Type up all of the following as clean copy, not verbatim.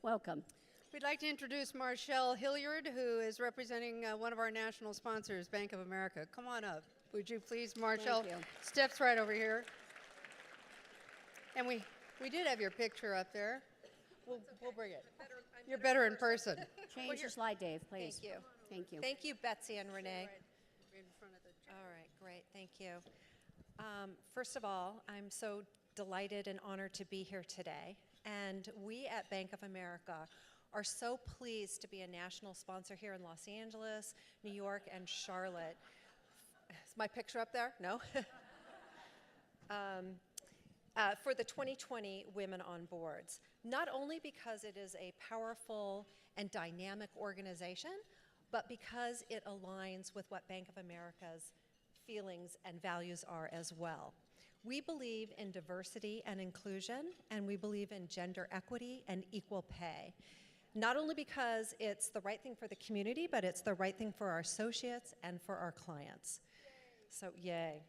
Welcome. We'd like to introduce Marshall Hilliard, who is representing one of our national sponsors, Bank of America. Come on up, would you please, Marshall? Thank you. Steps right over here. And we did have your picture up there. We'll bring it. You're better in person. Change the slide, Dave, please. Thank you. Thank you. Thank you, Betsy and Renee. Right in front of the All right, great, thank you. First of all, I'm so delighted and honored to be here today. And we at Bank of America are so pleased to be a national sponsor here in Los Angeles, New York, and Charlotte. Is my picture up there? No? For the 2020 Women on Boards. Not only because it is a powerful and dynamic organization, but because it aligns with what Bank of America's feelings and values are as well. We believe in diversity and inclusion, and we believe in gender equity and equal pay. Not only because it's the right thing for the community, but it's the right thing for our associates and for our clients. So, yay.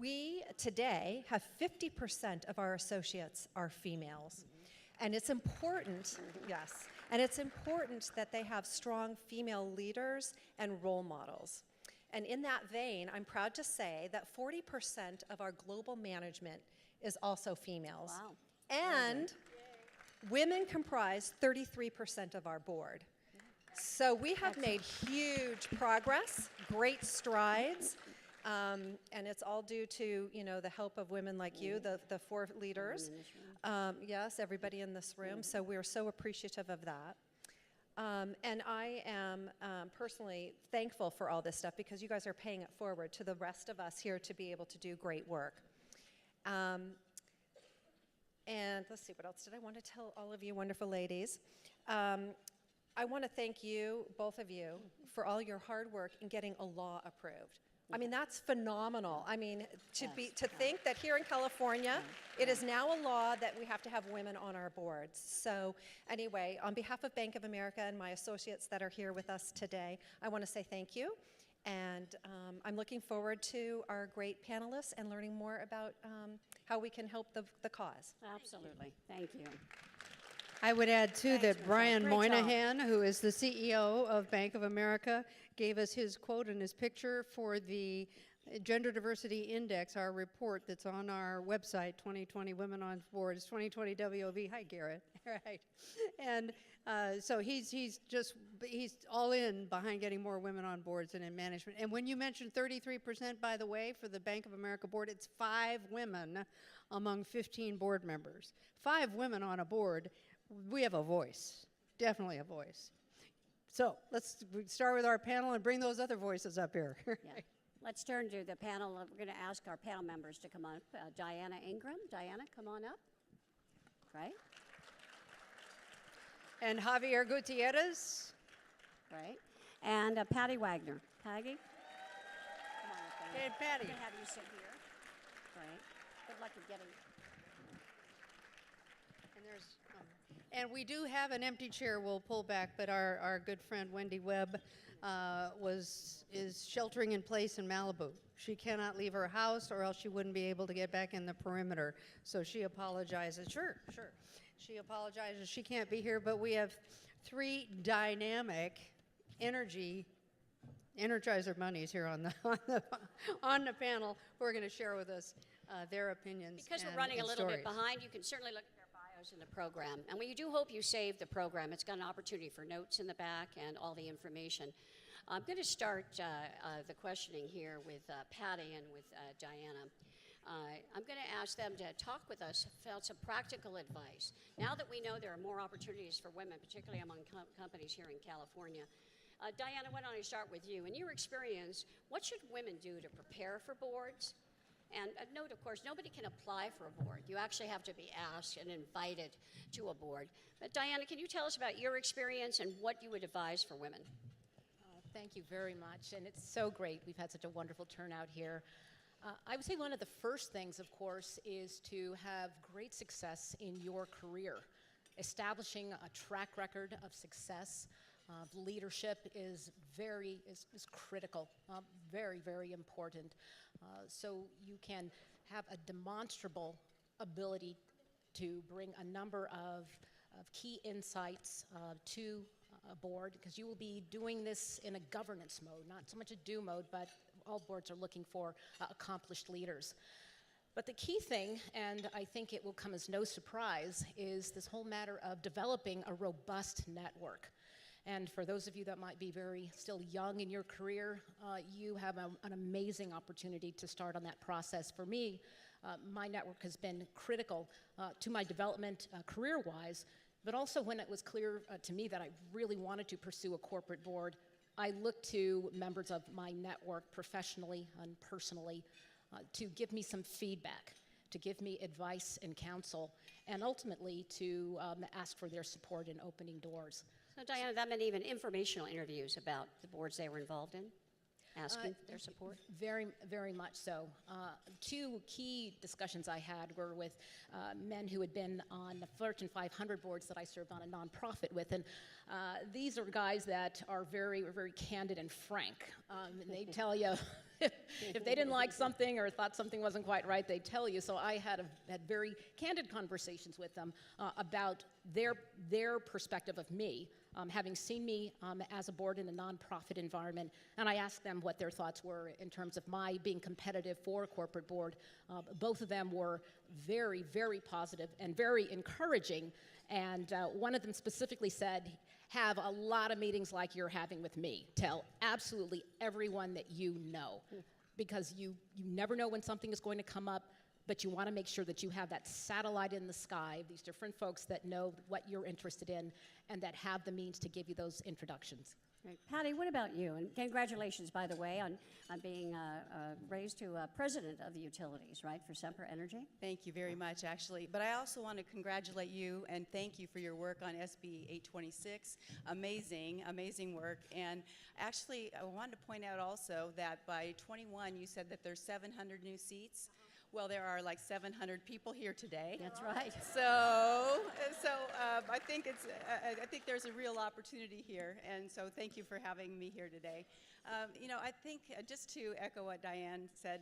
We today have 50% of our associates are females. And it's important, yes, and it's important that they have strong female leaders and role models. And in that vein, I'm proud to say that 40% of our global management is also females. Wow. And women comprise 33% of our board. So we have made huge progress, great strides, and it's all due to, you know, the help of women like you, the four leaders. Yes, everybody in this room. So we're so appreciative of that. And I am personally thankful for all this stuff because you guys are paying it forward to the rest of us here to be able to do great work. And let's see, what else did I want to tell all of you wonderful ladies? I want to thank you, both of you, for all your hard work in getting a law approved. I mean, that's phenomenal. I mean, to think that here in California, it is now a law that we have to have women on our boards. So anyway, on behalf of Bank of America and my associates that are here with us today, I want to say thank you. And I'm looking forward to our great panelists and learning more about how we can help the cause. Absolutely. Thank you. I would add, too, Thanks, that Michelle. Brian Great Moynihan, who is the CEO of Bank of America, gave us his quote and his picture for the Gender Diversity Index, our report that's on our website, 2020 Women on Boards, 2020 WOV. Hi, Garrett. Right. And so he's all in behind getting more women on boards and in management. And when you mentioned 33%, by the way, for the Bank of America board, it's 5 women among 15 board members. 5 women on a board. We have a voice, definitely a voice. So let's start with our panel and bring those other voices up here. Yeah. Let's turn to the panel. We're going to ask our panel members to come on. Diana Ingram. Diana, come on up. Right. And Javier Gutierrez. Right. And Patty Wagner. Peggy? Come on up, Diana. And Patty. We can have you sit here. Right. Good luck at getting. And we do have an empty chair we'll pull back, but our good friend Wendy Webb is sheltering in place in Malibu. She cannot leave her house or else she wouldn't be able to get back in the perimeter. So she apologizes. Sure. She apologizes. She can't be here, but we have 3 dynamic energizer bunnies here on the panel who are going to share with us their opinions. Because we're running a little bit behind, you can certainly look at their bios in the program. And we do hope you save the program. It's got an opportunity for notes in the back and all the information. I'm going to start the questioning here with Patty and with Diana. I'm going to ask them to talk with us about some practical advice. Now that we know there are more opportunities for women, particularly among companies here in California, Diana, why don't I start with you? In your experience, what should women do to prepare for boards? And note, of course, nobody can apply for a board. You actually have to be asked and invited to a board. But Diana, can you tell us about your experience and what you would advise for women? Thank you very much, and it's so great. We've had such a wonderful turnout here. I would say one of the first things, of course, is to have great success in your career. Establishing a track record of success, leadership is critical, very, very important. So you can have a demonstrable ability to bring a number of key insights to a board, because you will be doing this in a governance mode, not so much a do mode, but all boards are looking for accomplished leaders. But the key thing, and I think it will come as no surprise, is this whole matter of developing a robust network. And for those of you that might be very still young in your career, you have an amazing opportunity to start on that process. For me, my network has been critical to my development career-wise, but also when it was clear to me that I really wanted to pursue a corporate board, I looked to members of my network professionally and personally to give me some feedback, to give me advice and counsel, and ultimately to ask for their support in opening doors. So Diana, that meant even informational interviews about the boards they were involved in, asking for their support? Very, very much so. Two key discussions I had were with men who had been on the Fortune 500 boards that I served on a nonprofit with, and these are guys that are very, very candid and frank. And they tell you if they didn't like something or thought something wasn't quite right, they tell you. So I had very candid conversations with them about their perspective of me, having seen me as a board in a nonprofit environment, and I asked them what their thoughts were in terms of my being competitive for a corporate board. Both of them were very, very positive and very encouraging, and one of them specifically said, have a lot of meetings like you're having with me. Tell absolutely everyone that you know, because you never know when something is going to come up, but you want to make sure that you have that satellite in the sky, these different folks that know what you're interested in and that have the means to give you those introductions. Right. Patty, what about you? And congratulations, by the way, on being raised to president of the utilities, right, for Sempra Energy. Thank you very much, actually. But I also want to congratulate you and thank you for your work on SB 826. Amazing, amazing work. And actually, I wanted to point out also that by 21, you said that there's 700 new seats. Well, there are like 700 people here today. That's right. So I think I think there's a real opportunity here, and so thank you for having me here today. I think just to echo what Diane said,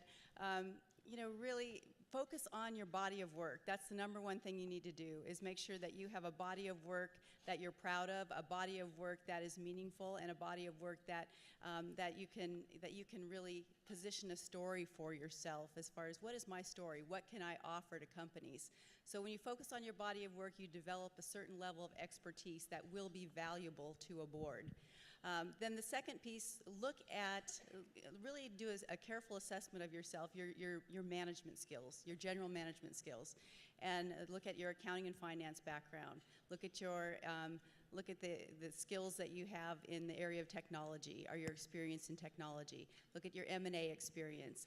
really focus on your body of work. That's the number one thing you need to do, is make sure that you have a body of work that you're proud of, a body of work that is meaningful, and a body of work that you can really position a story for yourself as far as, what is my story? What can I offer to companies? So when you focus on your body of work, you develop a certain level of expertise that will be valuable to a board. Then the second piece, really do a careful assessment of yourself, your management skills, your general management skills, and look at your accounting and finance background. Look at the skills that you have in the area of technology, or your experience in technology. Look at your M&A experience.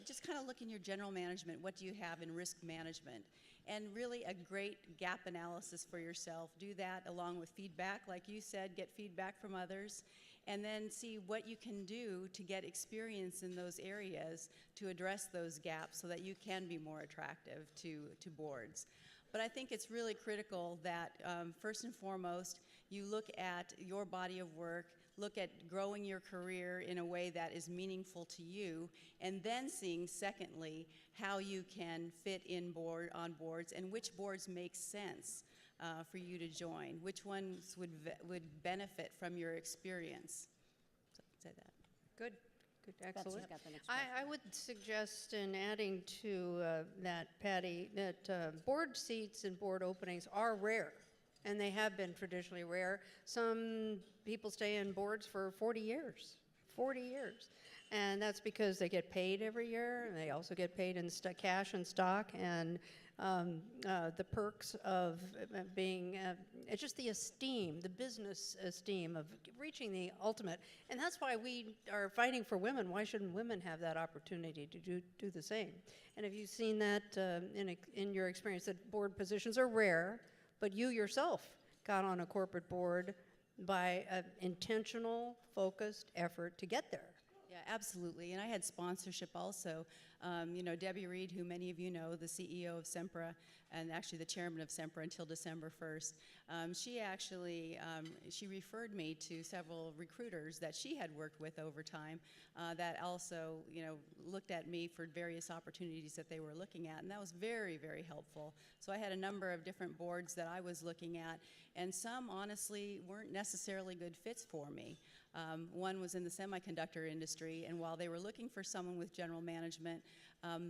Just kind of look in your general management, what do you have in risk management? And really a great gap analysis for yourself. Do that along with feedback, like you said, get feedback from others, and then see what you can do to get experience in those areas to address those gaps so that you can be more attractive to boards. But I think it's really critical that first and foremost, you look at your body of work, look at growing your career in a way that is meaningful to you, and then seeing, secondly, how you can fit on boards and which boards make sense for you to join, which ones would benefit from your experience. So I'd say that. Good, excellent. Betsy's got the next question. I would suggest, in adding to that, Patty, that board seats and board openings are rare, and they have been traditionally rare. Some people stay in boards for 40 years. And that's because they get paid every year, and they also get paid in cash and stock, and the perks of being, it's just the esteem, the business esteem of reaching the ultimate. And that's why we are fighting for women. Why shouldn't women have that opportunity to do the same? And have you seen that in your experience, that board positions are rare, but you yourself got on a corporate board by an intentional, focused effort to get there? Yeah, absolutely. And I had sponsorship also. Debbie Reed, who many of you know, the CEO of Sempra, and actually the chairman of Sempra until December 1st, she referred me to several recruiters that she had worked with over time that also, looked at me for various opportunities that they were looking at, and that was very, very helpful. So I had a number of different boards that I was looking at, and some honestly weren't necessarily good fits for me. One was in the semiconductor industry, and while they were looking for someone with general management,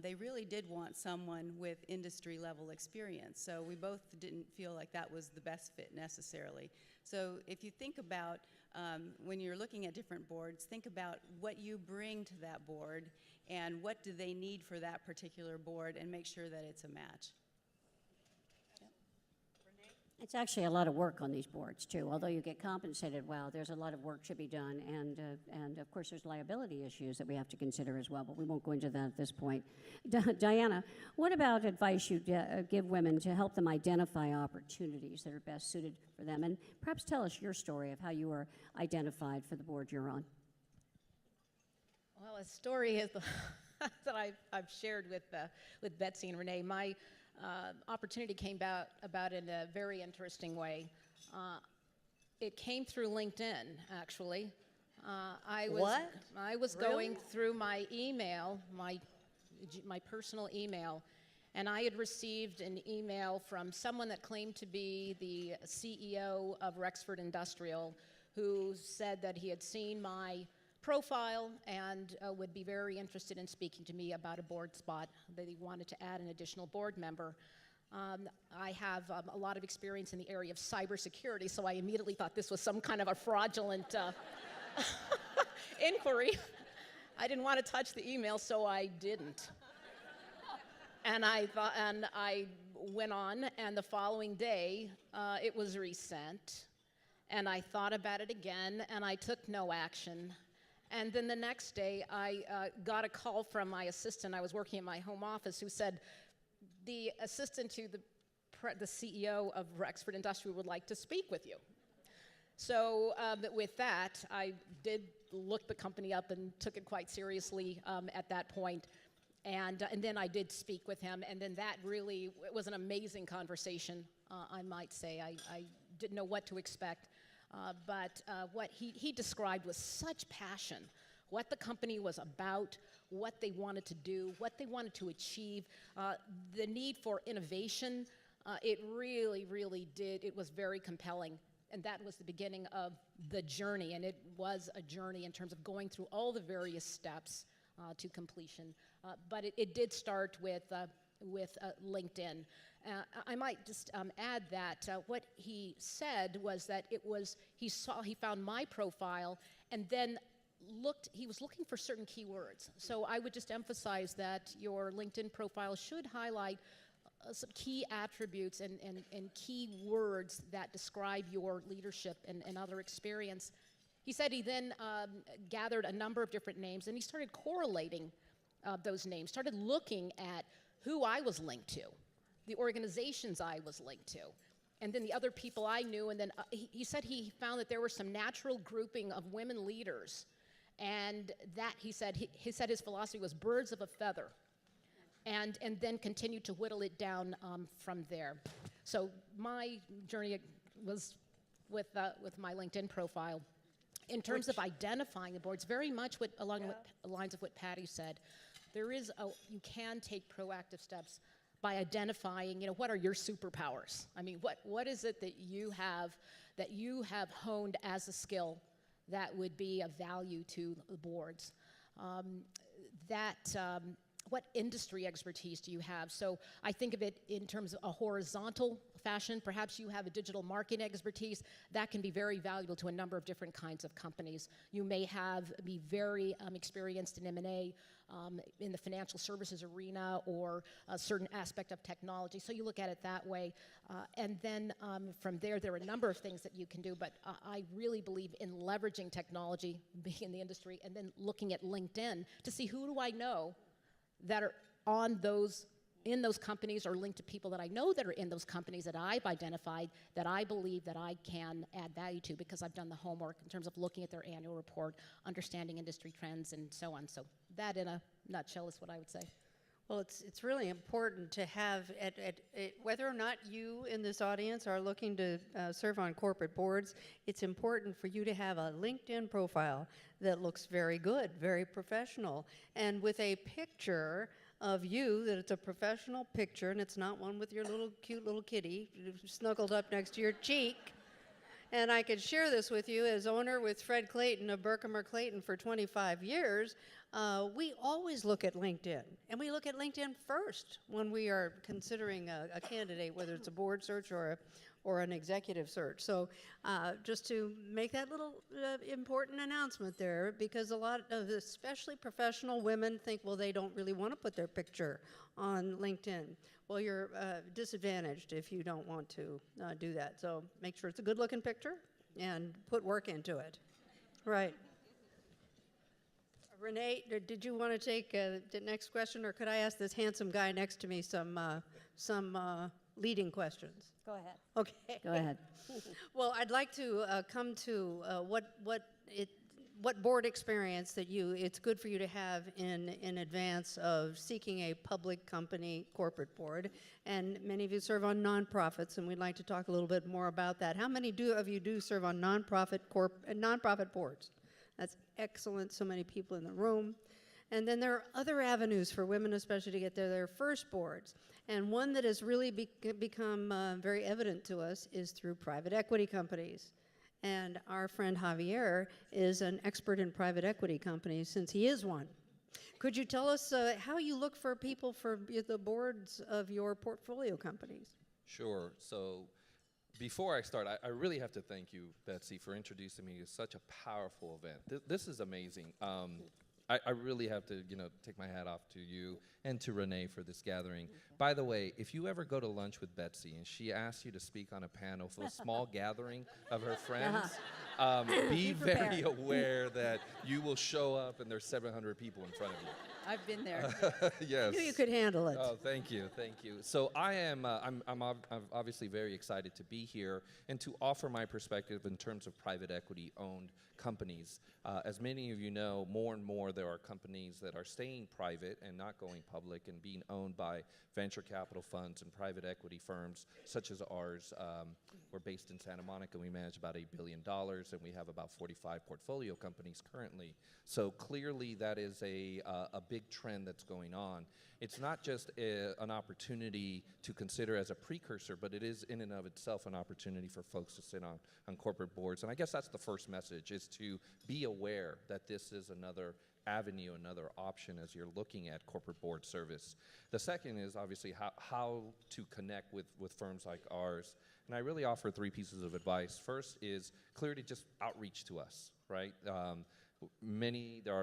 they really did want someone with industry level experience. So we both didn't feel like that was the best fit necessarily. So if you think about when you're looking at different boards, think about what you bring to that board and what do they need for that particular board, and make sure that it's a match. It's actually a lot of work on these boards, too. Although you get compensated well, there's a lot of work to be done, and of course, there's liability issues that we have to consider as well, but we won't go into that at this point. Diana, what about advice you give women to help them identify opportunities that are best suited for them? And perhaps tell us your story of how you were identified for the board you're on. Well, a story is that I've shared with Betsy and Renee. My opportunity came about in a very interesting way. It came through LinkedIn, actually. I was going through my email, my personal email, and I had received an email from someone that claimed to be the CEO of Rexford Industrial, who said that he had seen my profile and would be very interested in speaking to me about a board spot, that he wanted to add an additional board member. I have a lot of experience in the area of cybersecurity, so I immediately thought this was some kind of a fraudulent inquiry. I didn't want to touch the email, so I didn't. And I went on, and the following day, it was resent, and I thought about it again, and I took no action. And then the next day, I got a call from my assistant. I was working in my home office, who said, the assistant to the CEO of Rexford Industrial would like to speak with you. So with that, I did look the company up and took it quite seriously at that point. And then I did speak with him, and then that really was an amazing conversation, I might say. I didn't know what to expect. But what he described with such passion, what the company was about, what they wanted to do, what they wanted to achieve, the need for innovation, it really, really did. It was very compelling. And that was the beginning of the journey. And it was a journey in terms of going through all the various steps to completion. But it did start with LinkedIn. I might just add that what he said was that he found my profile and then he was looking for certain keywords. So I would just emphasize that your LinkedIn profile should highlight some key attributes and key words that describe your leadership and other experience. He said he then gathered a number of different names, and he started correlating those names, started looking at who I was linked to, the organizations I was linked to, and then the other people I knew. And then he said he found that there were some natural grouping of women leaders, and that he said his philosophy was birds of a feather, and then continued to whittle it down from there. So my journey was with my LinkedIn profile. In terms of identifying the boards, very much along the lines of what Patty said, you can take proactive steps by identifying, what are your superpowers? I mean, what is it that you have honed as a skill that would be of value to the boards? What industry expertise do you have? So I think of it in terms of a horizontal fashion. Perhaps you have a digital marketing expertise that can be very valuable to a number of different kinds of companies. You may be very experienced in M&A, in the financial services arena, or a certain aspect of technology. So you look at it that way. And then from there are a number of things that you can do, but I really believe in leveraging technology, being in the industry, and then looking at LinkedIn to see who do I know that are on those in those companies or linked to people that I know that are in those companies that I've identified that I believe that I can add value to because I've done the homework in terms of looking at their annual report, understanding industry trends, and so on. So that, in a nutshell, is what I would say. Well, it's really important to have, whether or not you in this audience are looking to serve on corporate boards, it's important for you to have a LinkedIn profile that looks very good, very professional, and with a picture of you, that it's a professional picture, and it's not one with your little cute little kitty snuggled up next to your cheek. And I could share this with you as owner with Fred Clayton of Berkhammer Clayton for 25 years. We always look at LinkedIn, and we look at LinkedIn first when we are considering a candidate, whether it's a board search or an executive search. So just to make that little important announcement there, because a lot of especially professional women think, well, they don't really want to put their picture on LinkedIn. Well, you're disadvantaged if you don't want to do that. So make sure it's a good-looking picture and put work into it. Right. Renee, did you want to take the next question, or could I ask this handsome guy next to me some leading questions? Go ahead. Okay. Go ahead. Well, I'd like to come to what board experience that it's good for you to have in advance of seeking a public company corporate board. And many of you serve on nonprofits, and we'd like to talk a little bit more about that. How many of you do serve on nonprofit boards? That's excellent. So many people in the room. And then there are other avenues for women, especially to get their first boards. And one that has really become very evident to us is through private equity companies. And our friend Javier is an expert in private equity companies since he is one. Could you tell us how you look for people for the boards of your portfolio companies? Sure. So before I start, I really have to thank you, Betsy, for introducing me to such a powerful event. This is amazing. I really have to, take my hat off to you and to Renee for this gathering. By the way, if you ever go to lunch with Betsy and she asks you to speak on a panel for a small gathering of her friends, be very aware that you will show up and there's 700 people in front of you. I've been there. Yes. I knew you could handle it. Oh, thank you. So I'm obviously very excited to be here and to offer my perspective in terms of private equity-owned companies. As many of you know, more and more there are companies that are staying private and not going public and being owned by venture capital funds and private equity firms such as ours. We're based in Santa Monica. We manage about $8 billion, and we have about 45 portfolio companies currently. So clearly that is a big trend that's going on. It's not just an opportunity to consider as a precursor, but it is in and of itself an opportunity for folks to sit on corporate boards. And I guess that's the first message, is to be aware that this is another avenue, another option as you're looking at corporate board service. The second is obviously how to connect with firms like ours. And I really offer 3 pieces of advice. First is clearly just outreach to us, right? There are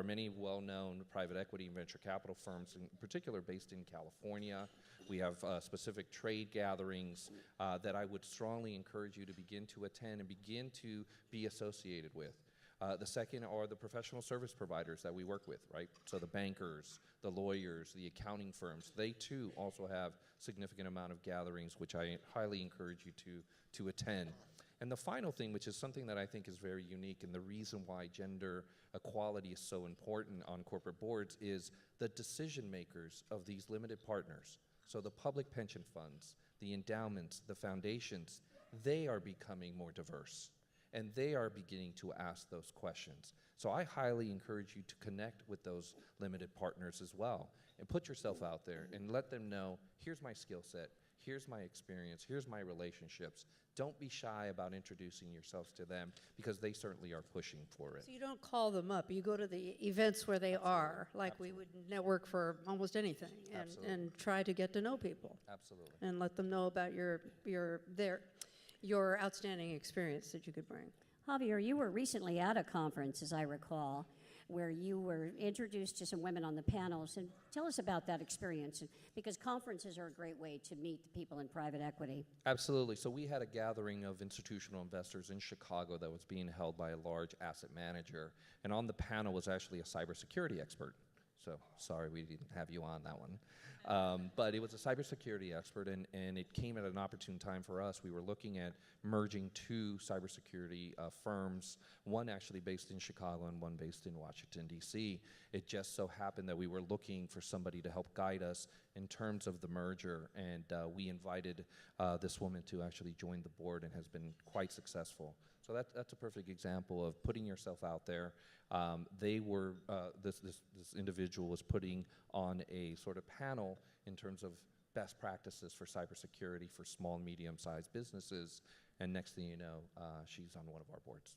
many well-known private equity and venture capital firms, in particular based in California. We have specific trade gatherings that I would strongly encourage you to begin to attend and begin to be associated with. The second are the professional service providers that we work with, right? So the bankers, the lawyers, the accounting firms, they too also have significant amount of gatherings, which I highly encourage you to attend. And the final thing, which is something that I think is very unique, and the reason why gender equality is so important on corporate boards, is the decision makers of these limited partners. So the public pension funds, the endowments, the foundations, they are becoming more diverse, and they are beginning to ask those questions. So I highly encourage you to connect with those limited partners as well, and put yourself out there and let them know, here's my skill set, here's my experience, here's my relationships. Don't be shy about introducing yourselves to them, because they certainly are pushing for it. So you don't call them up. You go to the events where they are, like we would network for almost anything, and try to get to know people. Absolutely. And let them know about your outstanding experience that you could bring. Javier, you were recently at a conference, as I recall, where you were introduced to some women on the panels. And tell us about that experience, because conferences are a great way to meet the people in private equity. Absolutely. So we had a gathering of institutional investors in Chicago that was being held by a large asset manager. And on the panel was actually a cybersecurity expert. So sorry we didn't have you on that one. But it was a cybersecurity expert, and it came at an opportune time for us. We were looking at merging two cybersecurity firms, one actually based in Chicago and one based in Washington, D.C. It just so happened that we were looking for somebody to help guide us in terms of the merger, and we invited this woman to actually join the board and has been quite successful. So that's a perfect example of putting yourself out there. This individual was putting on a sort of panel in terms of best practices for cybersecurity for small and medium-sized businesses, and next thing you know, she's on one of our boards.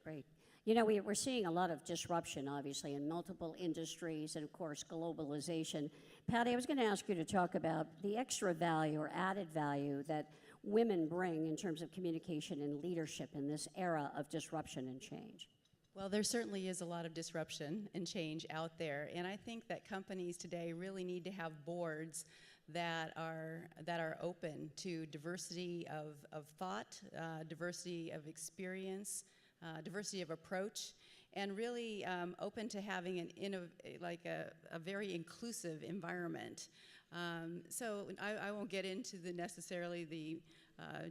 Great. You know, we're seeing a lot of disruption, obviously, in multiple industries and, of course, globalization. Patty, I was going to ask you to talk about the extra value or added value that women bring in terms of communication and leadership in this era of disruption and change. Well, there certainly is a lot of disruption and change out there, and I think that companies today really need to have boards that are open to diversity of thought, diversity of experience, diversity of approach, and really open to having a very inclusive environment. So I won't get into necessarily the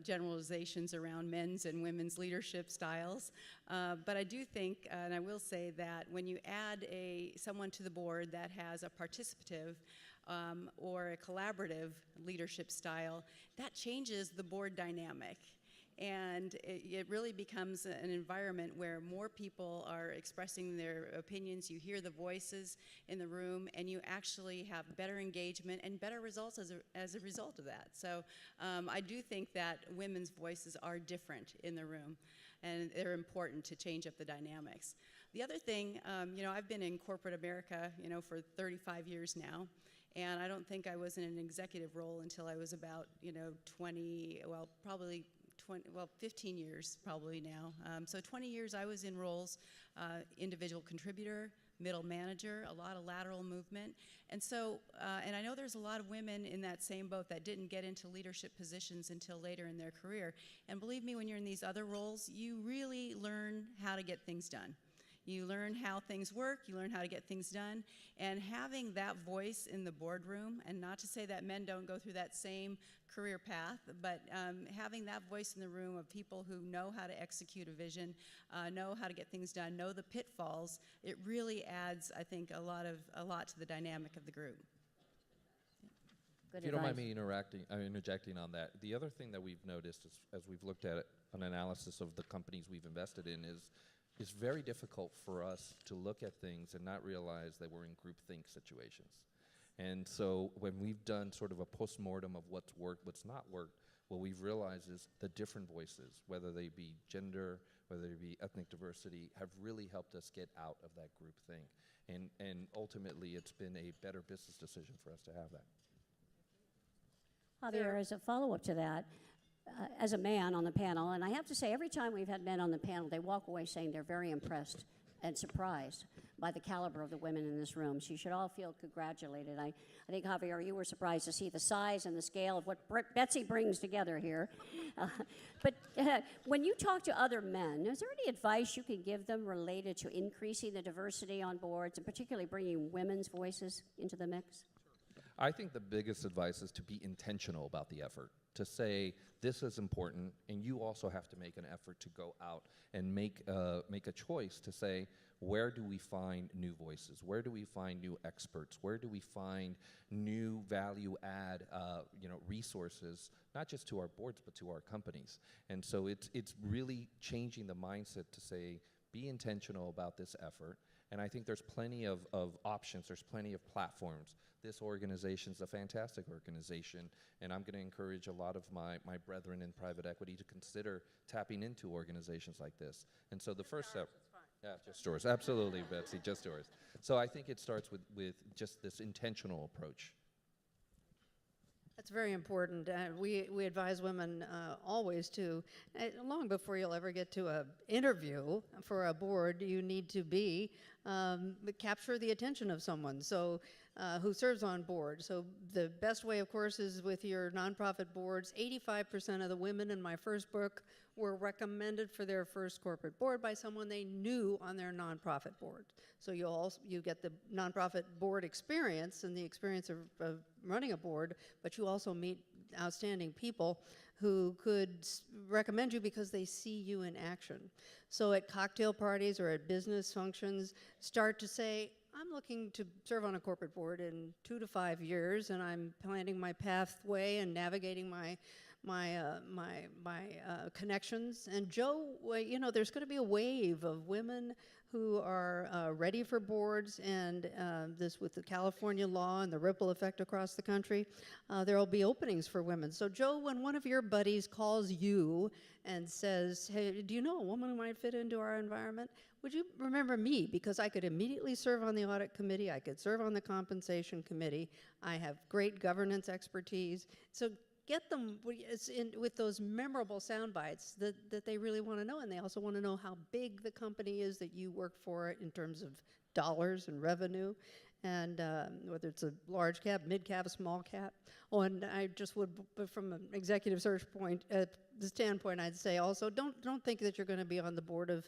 generalizations around men's and women's leadership styles, but I do think, and I will say that when you add someone to the board that has a participative or a collaborative leadership style, that changes the board dynamic. And it really becomes an environment where more people are expressing their opinions, you hear the voices in the room, and you actually have better engagement and better results as a result of that. So I do think that women's voices are different in the room, and they're important to change up the dynamics. The other thing, I've been in corporate America, for 35 years now, and I don't think I was in an executive role until I was about, 15 years probably now. So 20 years I was in roles, individual contributor, middle manager, a lot of lateral movement. And so, and I know there's a lot of women in that same boat that didn't get into leadership positions until later in their career. And believe me, when you're in these other roles, you really learn how to get things done. You learn how things work, you learn how to get things done, and having that voice in the boardroom, and not to say that men don't go through that same career path, but having that voice in the room of people who know how to execute a vision, know how to get things done, know the pitfalls, it really adds, I think, a lot to the dynamic of the group. Good If you don't mind advice. me interjecting on that, the other thing that we've noticed as we've looked at an analysis of the companies we've invested in is it's very difficult for us to look at things and not realize that we're in groupthink situations. And so when we've done sort of a postmortem of what's worked, what's not worked, what we've realized is the different voices, whether they be gender, whether they be ethnic diversity, have really helped us get out of that groupthink. And ultimately, it's been a better business decision for us to have that. Javier, as a follow-up to that, as a man on the panel, and I have to say, every time we've had men on the panel, they walk away saying they're very impressed and surprised by the caliber of the women in this room. So you should all feel congratulated. I think, Javier, you were surprised to see the size and the scale of what Betsy brings together here. But when you talk to other men, is there any advice you can give them related to increasing the diversity on boards, and particularly bringing women's voices into the mix? I think the biggest advice is to be intentional about the effort, to say this is important, and you also have to make an effort to go out and make a choice to say, where do we find new voices? Where do we find new experts? Where do we find new value add resources, not just to our boards, but to our companies? And so it's really changing the mindset to say, be intentional about this effort. And I think there's plenty of options, there's plenty of platforms. This organization's a fantastic organization, and I'm going to encourage a lot of my brethren in private equity to consider tapping into organizations like this. And so the first step, yeah, just yours, absolutely, Betsy, just yours. So I think it starts with just this intentional approach. That's very important. We advise women always to, long before you'll ever get to an interview for a board, you need to capture the attention of someone. So who serves on board. So the best way, of course, is with your nonprofit boards. 85% of the women in my first book were recommended for their first corporate board by someone they knew on their nonprofit board. So you get the nonprofit board experience and the experience of running a board, but you also meet outstanding people who could recommend you because they see you in action. So at cocktail parties or at business functions, start to say, I'm looking to serve on a corporate board in 2 to 5 years, and I'm planning my pathway and navigating my connections. And Joe, you know, there's going to be a wave of women who are ready for boards, and this with the California law and the ripple effect across the country, there will be openings for women. So Joe, when one of your buddies calls you and says, hey, do you know a woman who might fit into our environment? Would you remember me? Because I could immediately serve on the audit committee. I could serve on the compensation committee. I have great governance expertise. So get them with those memorable sound bites that they really want to know. And they also want to know how big the company is that you work for in terms of dollars and revenue. And whether it's a large cap, mid cap, small cap. Oh, and I just would, from an executive search standpoint, I'd say also don't think that you're going to be on the board of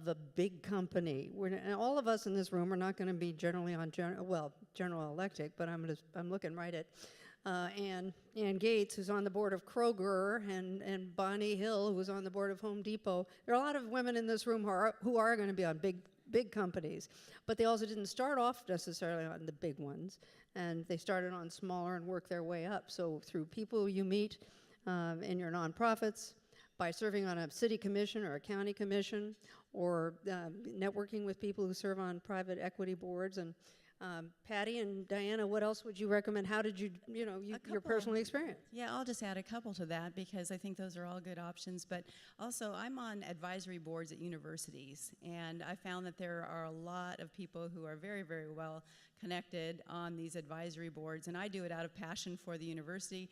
a big company. And all of us in this room are not going to be generally on General Electric, but I'm looking right at Ann Gates, who's on the board of Kroger, and Bonnie Hill, who's on the board of Home Depot. There are a lot of women in this room who are going to be on big companies, but they also didn't start off necessarily on the big ones, and they started on smaller and worked their way up. So through people you meet in your nonprofits, by serving on a city commission or a county commission, or networking with people who serve on private equity boards. And Patty and Diana, what else would you recommend? How did your personal experience? Yeah, I'll just add a couple to that because I think those are all good options. But also, I'm on advisory boards at universities, and I found that there are a lot of people who are very, very well connected on these advisory boards, and I do it out of passion for the university,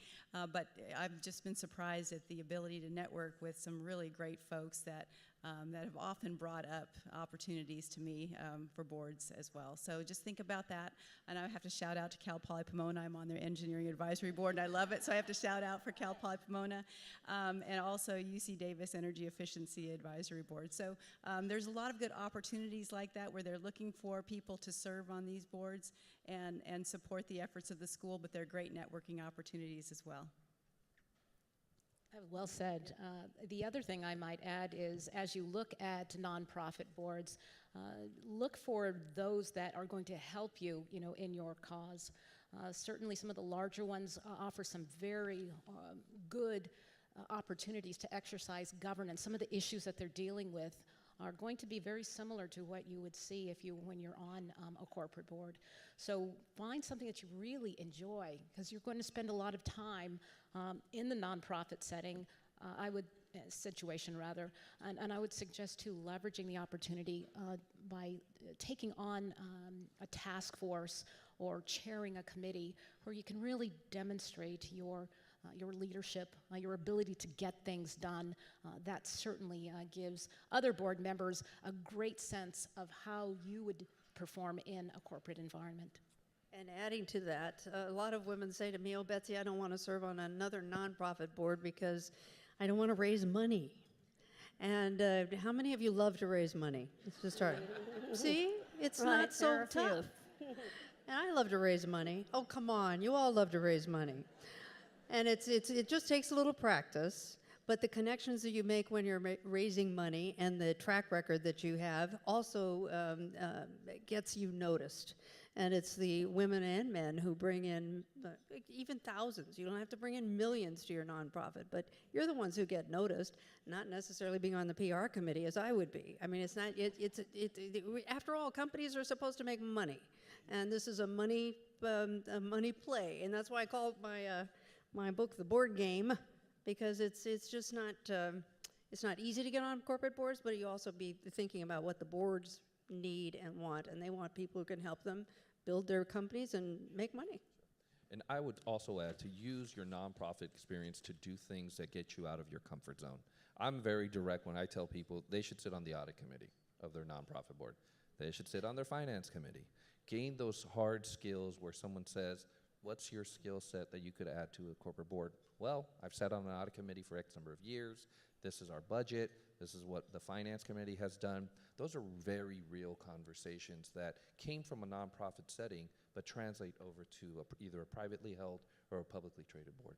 but I've just been surprised at the ability to network with some really great folks that have often brought up opportunities to me for boards as well. So just think about that. And I have to shout out to Cal Poly Pomona. I'm on their engineering advisory board, and I love it. So I have to shout out for Cal Poly Pomona, and also UC Davis Energy Efficiency Advisory Board. So there's a lot of good opportunities like that where they're looking for people to serve on these boards and support the efforts of the school, but they're great networking opportunities as well. Well said. The other thing I might add is, as you look at nonprofit boards, look for those that are going to help you, in your cause. Certainly, some of the larger ones offer some very good opportunities to exercise governance. Some of the issues that they're dealing with are going to be very similar to what you would see when you're on a corporate board. So find something that you really enjoy, because you're going to spend a lot of time in the nonprofit setting, situation rather, and I would suggest too leveraging the opportunity by taking on a task force or chairing a committee where you can really demonstrate your leadership, your ability to get things done. That certainly gives other board members a great sense of how you would perform in a corporate environment. And adding to that, a lot of women say to me, oh, Betsy, I don't want to serve on another nonprofit board because I don't want to raise money. And how many of you love to raise money? Let's just start. See, it's Right, not so there are a few. tough. And I love to raise money. Oh, come on, you all love to raise money. And it just takes a little practice, but the connections that you make when you're raising money and the track record that you have also gets you noticed. And it's the women and men who bring in even thousands. You don't have to bring in millions to your nonprofit, but you're the ones who get noticed, not necessarily being on the PR committee as I would be. I mean, it's not. After all, companies are supposed to make money, and this is a money play, and that's why I call my book The Board Game, because it's just not it's not easy to get on corporate boards, but you also be thinking about what the boards need and want, and they want people who can help them build their companies and make money. And I would also add to use your nonprofit experience to do things that get you out of your comfort zone. I'm very direct when I tell people they should sit on the audit committee of their nonprofit board. They should sit on their finance committee. gain those hard skills where someone says, what's your skill set that you could add to a corporate board? Well, I've sat on an audit committee for X number of years. This is our budget. This is what the finance committee has done. Those are very real conversations that came from a nonprofit setting, but translate over to either a privately held or a publicly traded board.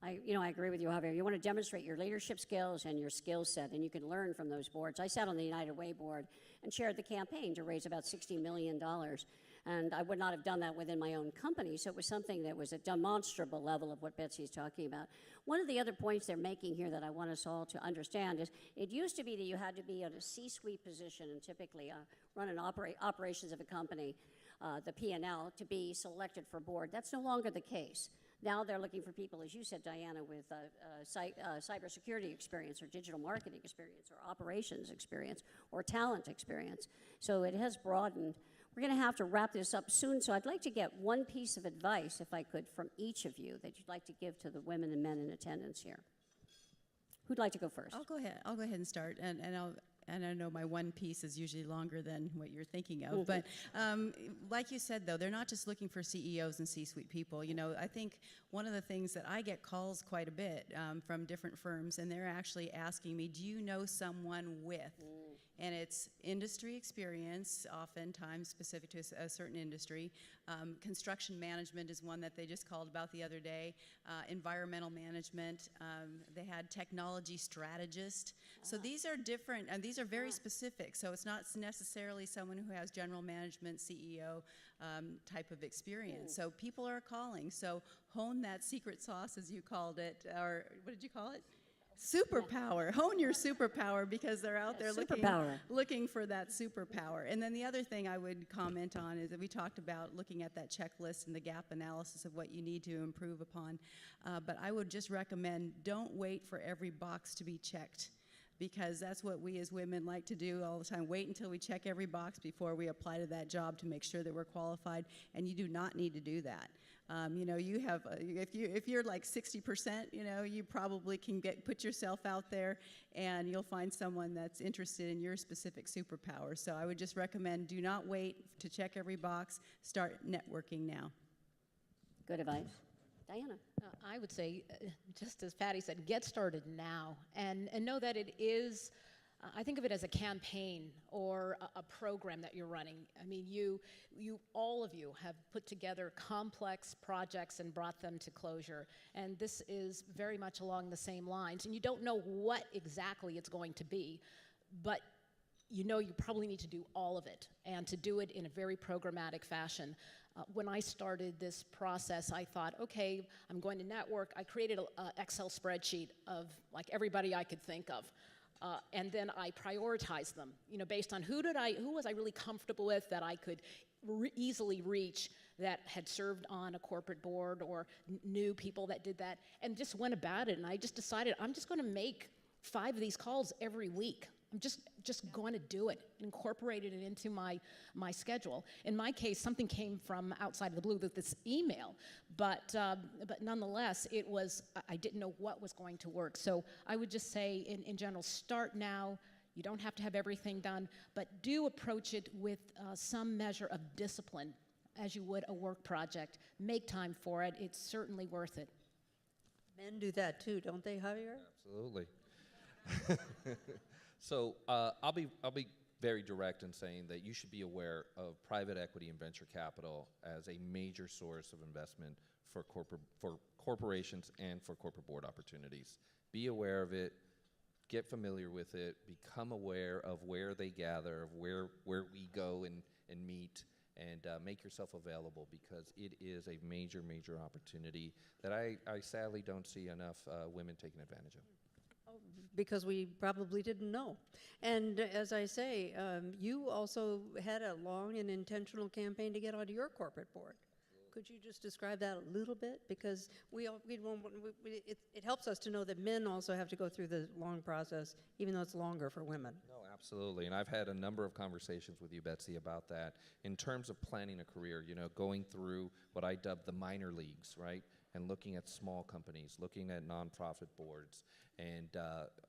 I agree with you, Javier. You want to demonstrate your leadership skills and your skill set, and you can learn from those boards. I sat on the United Way board and chaired the campaign to raise about $60 million, and I would not have done that within my own company, so it was something that was a demonstrable level of what Betsy is talking about. One of the other points they're making here that I want us all to understand is it used to be that you had to be in a C-suite position and typically run an operations of a company, the P&L, to be selected for board. That's no longer the case. Now they're looking for people, as you said, Diana, with cybersecurity experience or digital marketing experience or operations experience or talent experience. So it has broadened. We're going to have to wrap this up soon, so I'd like to get one piece of advice, if I could, from each of you that you'd like to give to the women and men in attendance here. Who'd like to go first? I'll go ahead. I'll go ahead and start, and I know my one piece is usually longer than what you're thinking of. But like you said, though, they're not just looking for CEOs and C-suite people. You know, I think one of the things that I get calls quite a bit from different firms, and they're actually asking me, do you know someone with? And it's industry experience, oftentimes specific to a certain industry. Construction management is one that they just called about the other day. Environmental management. They had technology strategist. So these are different, and these are very specific. So it's not necessarily someone who has general management, CEO type of experience. So people are calling. So hone that secret sauce, as you called it, or what did you call it? Superpower. Hone your superpower, because they're out there looking for that superpower. And then the other thing I would comment on is that we talked about looking at that checklist and the gap analysis of what you need to improve upon. But I would just recommend, don't wait for every box to be checked, because that's what we as women like to do all the time. Wait until we check every box before we apply to that job to make sure that we're qualified, and you do not need to do that. You know, you have, if you're like 60%, you know, you probably can put yourself out there, and you'll find someone that's interested in your specific superpower. So I would just recommend, do not wait to check every box. Start networking now. Good advice. Diana. I would say, just as Patty said, get started now, and know that it is, I think of it as a campaign or a program that you're running. I mean, all of you have put together complex projects and brought them to closure, and this is very much along the same lines. And you don't know what exactly it's going to be, but you know you probably need to do all of it, and to do it in a very programmatic fashion. When I started this process, I thought, okay, I'm going to network. I created an Excel spreadsheet of like everybody I could think of. And then I prioritized them, you know, based on who was I really comfortable with that I could easily reach, that had served on a corporate board or knew people that did that, and just went about it. And I just decided I'm just going to make 5 of these calls every week. I'm just going to do it, incorporated it into my schedule. In my case, something came from outside of the blue with this email, but nonetheless, it was, I didn't know what was going to work. So I would just say, in general, start now. You don't have to have everything done, but do approach it with some measure of discipline, as you would a work project. Make time for it. It's certainly worth it. Men do that too, don't they, Javier? Absolutely. So I'll be very direct in saying that you should be aware of private equity and venture capital as a major source of investment for corporations and for corporate board opportunities. Be aware of it. Get familiar with it. Become aware of where they gather, of where we go and meet, and make yourself available, because it is a major, major opportunity that I sadly don't see enough women taking advantage of. Because we probably didn't know. And as I say, you also had a long and intentional campaign to get onto your corporate board. Could you just describe that a little bit? Because it helps us to know that men also have to go through the long process, even though it's longer for women. No, absolutely. And I've had a number of conversations with you, Betsy, about that. In terms of planning a career, you know, going through what I dub the minor leagues, right? and looking at small companies, looking at nonprofit boards. And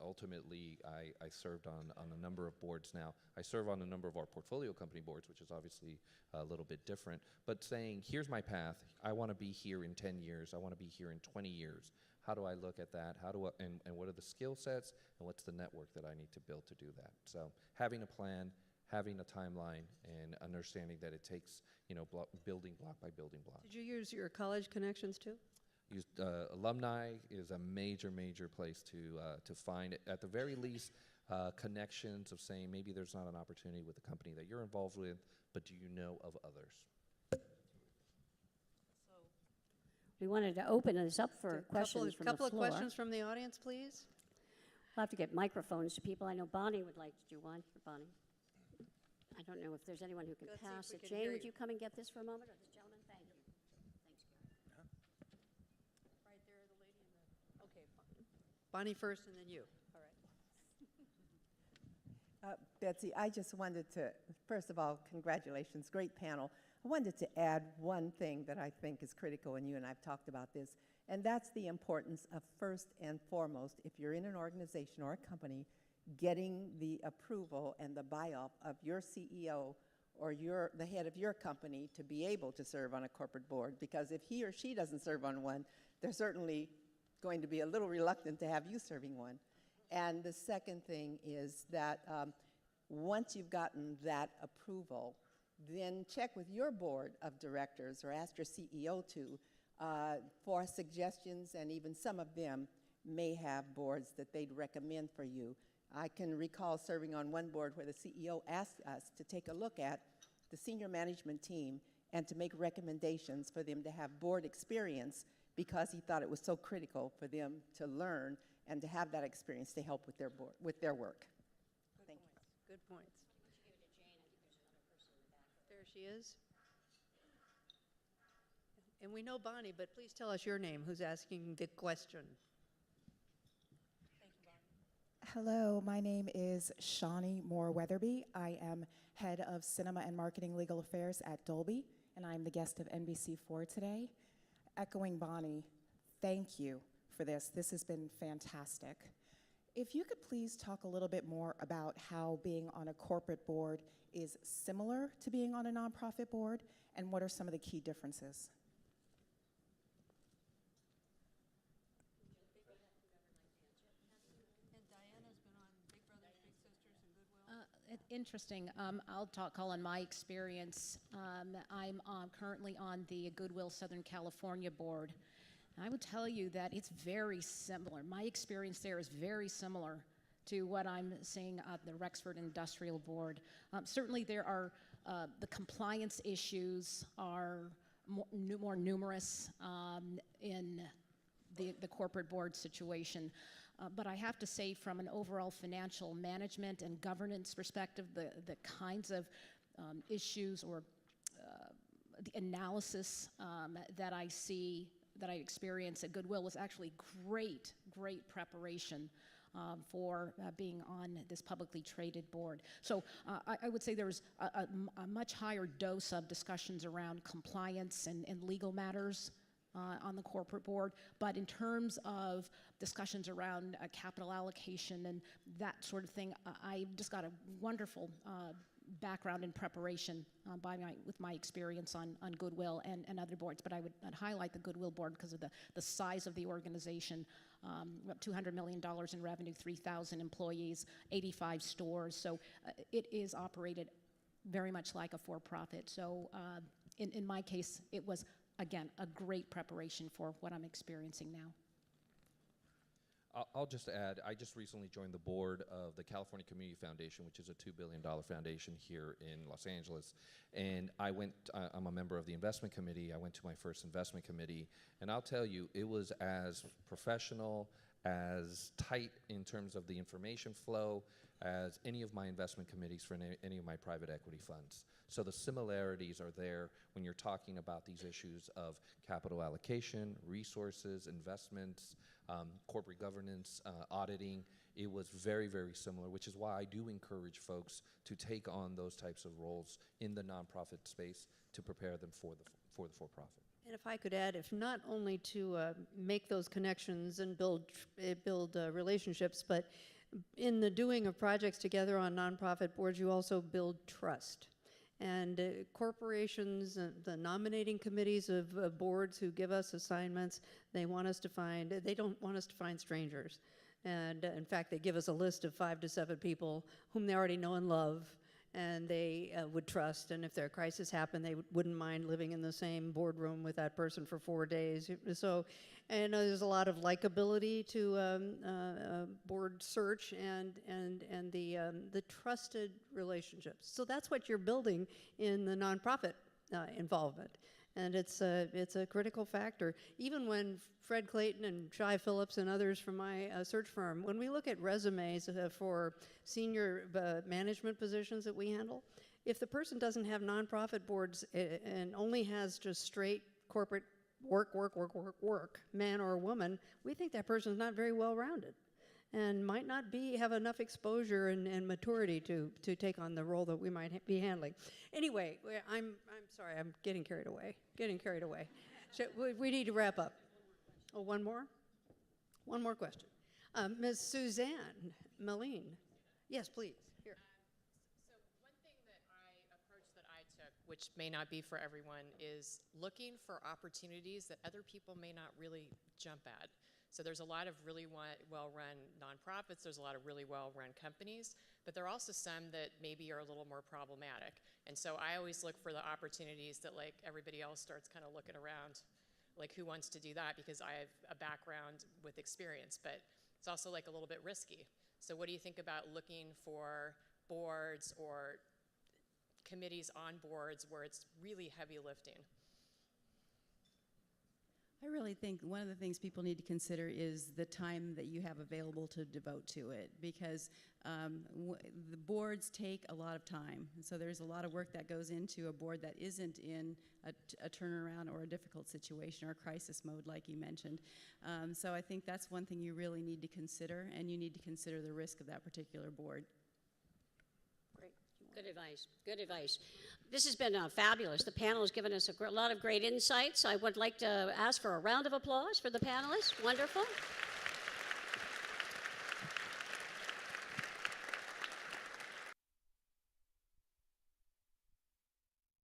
ultimately, I served on a number of boards now. I serve on a number of our portfolio company boards, which is obviously a little bit different. But saying, here's my path. I want to be here in 10 years. I want to be here in 20 years. How do I look at that? How do I, and what are the skill sets? And what's the network that I need to build to do that? So having a plan, having a timeline, and understanding that it takes, building block by building block. Did you use your college connections too? Alumni is a major, major place to find, at the very least, connections of saying maybe there's not an opportunity with the company that you're involved with, but do you know of others? We wanted to open this up for questions from the Couple floor. of questions from the audience, please. We'll have to get microphones to people. I know Bonnie would like to do one. Bonnie. I don't know if there's anyone who can Let's see if pass we it. can Jane, hear would you. you come and get this for a moment? Or this gentleman? Thank you. Thanks, Gary. Right there, the lady in the, okay. Bonnie first and then you. All right. Betsy, I just wanted to, first of all, congratulations, great panel. I wanted to add one thing that I think is critical, and you and I have talked about this, and that's the importance of, first and foremost, if you're in an organization or a company, getting the approval and the buy-off of your CEO or the head of your company to be able to serve on a corporate board, because if he or she doesn't serve on one, they're certainly going to be a little reluctant to have you serving one. And the second thing is that once you've gotten that approval, then check with your board of directors or ask your CEO to for suggestions, and even some of them may have boards that they'd recommend for you. I can recall serving on one board where the CEO asked us to take a look at the senior management team and to make recommendations for them to have board experience, because he thought it was so critical for them to learn and to have that experience to help with their board, with their work. Thank you. Good points. There she is. And we know Bonnie, but please tell us your name. Who's asking the question? Hello, my name is Shawnee Moore Weatherby. I am head of Cinema and Marketing Legal Affairs at Dolby, and I'm the guest of NBC4 today. Echoing Bonnie, thank you for this. This has been fantastic. If you could please talk a little bit more about how being on a corporate board is similar to being on a nonprofit board, and what are some of the key differences? Interesting. I'll call on my experience. I'm currently on the Goodwill Southern California board. I would tell you that it's very similar. My experience there is very similar to what I'm seeing at the Rexford Industrial Board. Certainly there are, the compliance issues are more numerous in the corporate board situation. But I have to say, from an overall financial management and governance perspective, the kinds of issues or the analysis that I see, that I experience at Goodwill was actually great preparation for being on this publicly traded board. So I would say there was a much higher dose of discussions around compliance and legal matters on the corporate board, but in terms of discussions around capital allocation and that sort of thing, I just got a wonderful background in preparation with my experience on Goodwill and other boards. But I'd highlight the Goodwill board because of the size of the organization, about $200 million in revenue, 3,000 employees, 85 stores. So it is operated very much like a for-profit. So in my case, it was, again, a great preparation for what I'm experiencing now. I'll just add, I just recently joined the board of the California Community Foundation, which is a $2 billion foundation here in Los Angeles. And I'm a member of the investment committee. I went to my first investment committee. And I'll tell you, it was as professional, as tight in terms of the information flow as any of my investment committees for any of my private equity funds. So the similarities are there when you're talking about these issues of capital allocation, resources, investments, corporate governance, auditing. It was very, very similar, which is why I do encourage folks to take on those types of roles in the nonprofit space to prepare them for the for-profit. And if I could add, if not only to make those connections and build relationships, but in the doing of projects together on nonprofit boards, you also build trust. And corporations, the nominating committees of boards who give us assignments, they don't want us to find strangers. And in fact, they give us a list of 5 to 7 people whom they already know and love, and they would trust. And if their crisis happened, they wouldn't mind living in the same boardroom with that person for 4 days. So, and there's a lot of likability to board search and the trusted relationships. So that's what you're building in the nonprofit involvement. And it's a critical factor. Even when Fred Clayton and Shai Phillips and others from my search firm, when we look at resumes for senior management positions that we handle, if the person doesn't have nonprofit boards and only has just straight corporate work, man or woman, we think that person is not very well-rounded and might not have enough exposure and maturity to take on the role that we might be handling. Anyway, I'm sorry, I'm getting carried away. So we need to wrap up. Oh, one more? One more question. Ms. Suzanne Meline. Yes, please. Here. So one thing approach that I took, which may not be for everyone, is looking for opportunities that other people may not really jump at. So there's a lot of really well-run nonprofits, there's a lot of really well-run companies, but there are also some that maybe are a little more problematic. And so I always look for the opportunities that like everybody else starts kind of looking around, like who wants to do that, because I have a background with experience, but it's also like a little bit risky. So what do you think about looking for boards or committees on boards where it's really heavy lifting? I really think one of the things people need to consider is the time that you have available to devote to it, because the boards take a lot of time. And so there's a lot of work that goes into a board that isn't in a turnaround or a difficult situation or a crisis mode, like you mentioned. So I think that's one thing you really need to consider, and you need to consider the risk of that particular board. Good advice. Good advice. This has been fabulous. The panel has given us a lot of great insights. I would like to ask for a round of applause for the panelists. Wonderful.